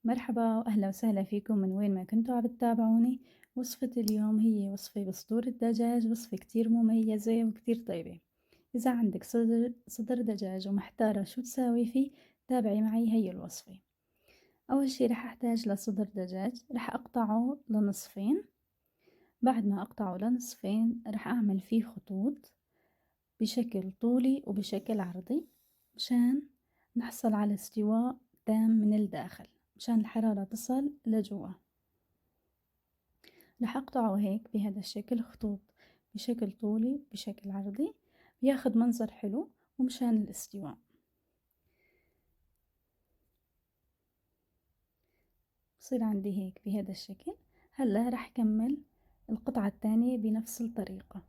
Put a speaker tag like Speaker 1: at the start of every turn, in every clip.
Speaker 1: مرحبا وأهلا وسهلا فيكم من وين ما كنتوا عم تتابعوني. وصفة اليوم هي وصفة بصدور الدجاج، وصفة كتير مميزة وكتير طيبة. إذا عندك صدر دجاج ومحتارة شو تساوي فيه، تابعي معي هي الوصفة. أول شي رح أحتاج لصدر دجاج، رح أقطعه لنصفين. بعد ما أقطعه لنصفين رح أعمل فيه خطوط بشكل طولي وبشكل عرضي، مشان نحصل على استواء تام من الداخل، مشان الحرارة تصل لجوا. رح أقطعه هيك بهذا الشكل خطوط، بشكل طولي بشكل عرضي، بياخد منظر حلو ومشان الاستواء. بصير عندي هيك بهذا الشكل. هلا رح كمل القطعة الثانية بنفس الطريقة.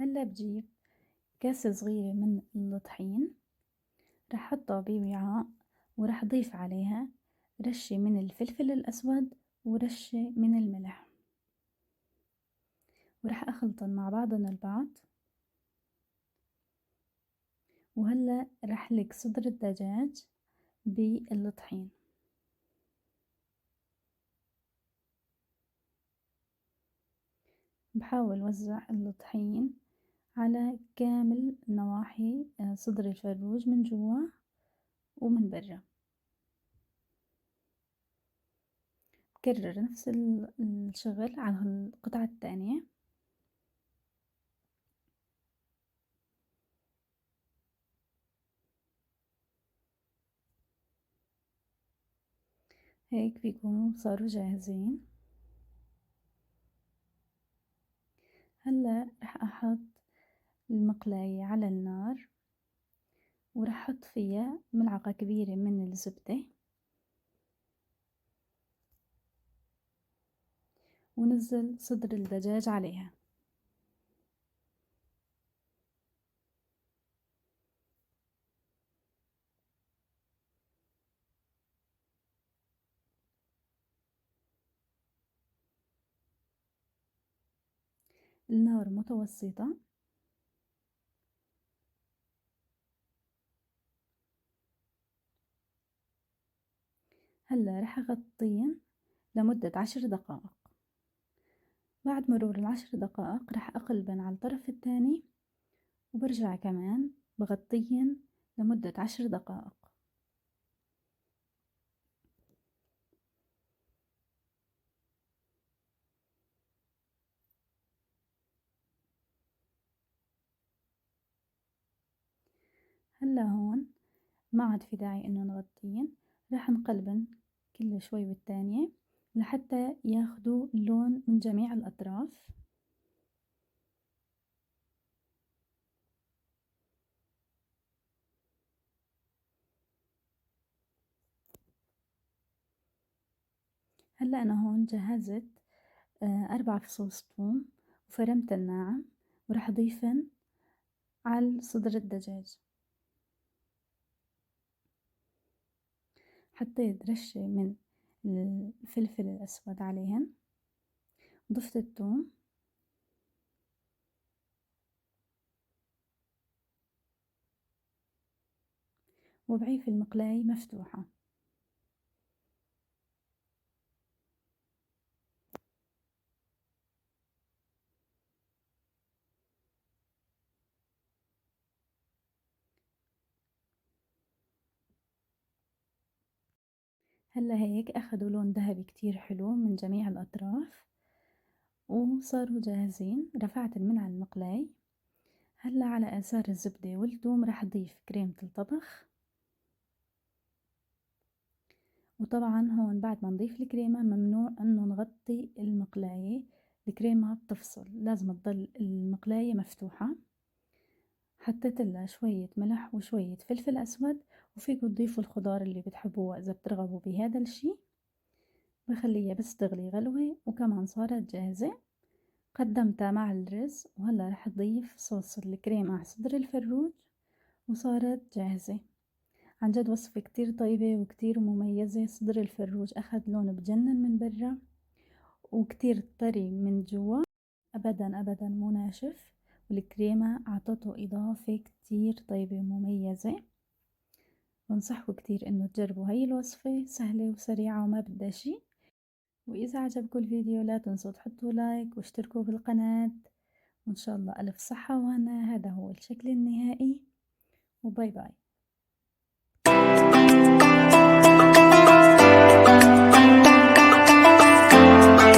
Speaker 1: هلا بجيب كاسة صغيرة من الطحين، رح أحطها بوعاء ورح أضيف عليها رشة من الفلفل الأسود ورشة من الملح، ورح أخلطن مع بعضن البعض. وهلأ رح لق صدر الدجاج بالطحين. بحاول وزع الطحين على كامل نواحي صدر الفروج من جوا ومن برا. بكرر نفس الشغل على القطعة الثانية. هيك بيكونوا صاروا جاهزين. هلا رح أحط المقلاية على النار ورح أحط فيها ملعقة كبيرة من الزبدة، ونزل صدر الدجاج عليها. النار متوسطة. هلا رح أغطيه لمدة 10 دقائق. بعد مرور ال10 دقائق رح أقلبن على الطرف الثاني وبرجع كمان بغطيهن لمدة 10 دقائق. هلا هون ما عاد في داعي إنه نغطيهن، راح نقلبن كل شوي والتانية لحتى ياخدوا اللون من جميع الأطراف. هلا أنا هون جهزت 4 فصوص ثوم وفرمت الناعم، وراح أضيفن على صدر الدجاج. حطيت رشة من الفلفل الأسود عليهن، ضفت الثوم وبعيف المقلاية مفتوحة. هلا هيك أخدوا لون ذهبي كتير حلو من جميع الأطراف وصاروا جاهزين. رفعتن من على المقلاي. هلا على آثار الزبدة والثوم راح أضيف كريمة الطبخ وطبعًا هون بعد ما نضيف الكريمة ممنوع إنه نغطي المقلاية، الكريمة بتفصل، لازم تضل المقلاية مفتوحة. حطيت لها شوية ملح وشوية فلفل أسود، وفيكوا تضيفوا الخضار اللي بتحبوها إذا بترغبوا بهذا الشي. بخليها بس تغلي غلوة وكمان صارت جاهزة. قدمتها مع الرز، وهلا رح تضيف صوص الكريمة على صدر الفروج وصارت جاهزة. عن جد وصفة كتير طيبة وكتير مميزة. صدر الفروج أخد لون بجنن من برا وكتير طري من جوا، أبدا أبدا مو ناشف، والكريمة عطته إضافة كتير طيبة ومميزة. بنصحكم كتير إنه تجربوا هاي الوصفة، سهلة وسريعة وما بدها شي. وإذا عجبكم الفيديو لا تنسوا تحطوا لايك واشتركوا بالقناة، وإن شاء الله ألف صحة وهنا. هذا هو الشكل النهائي، وباي باي.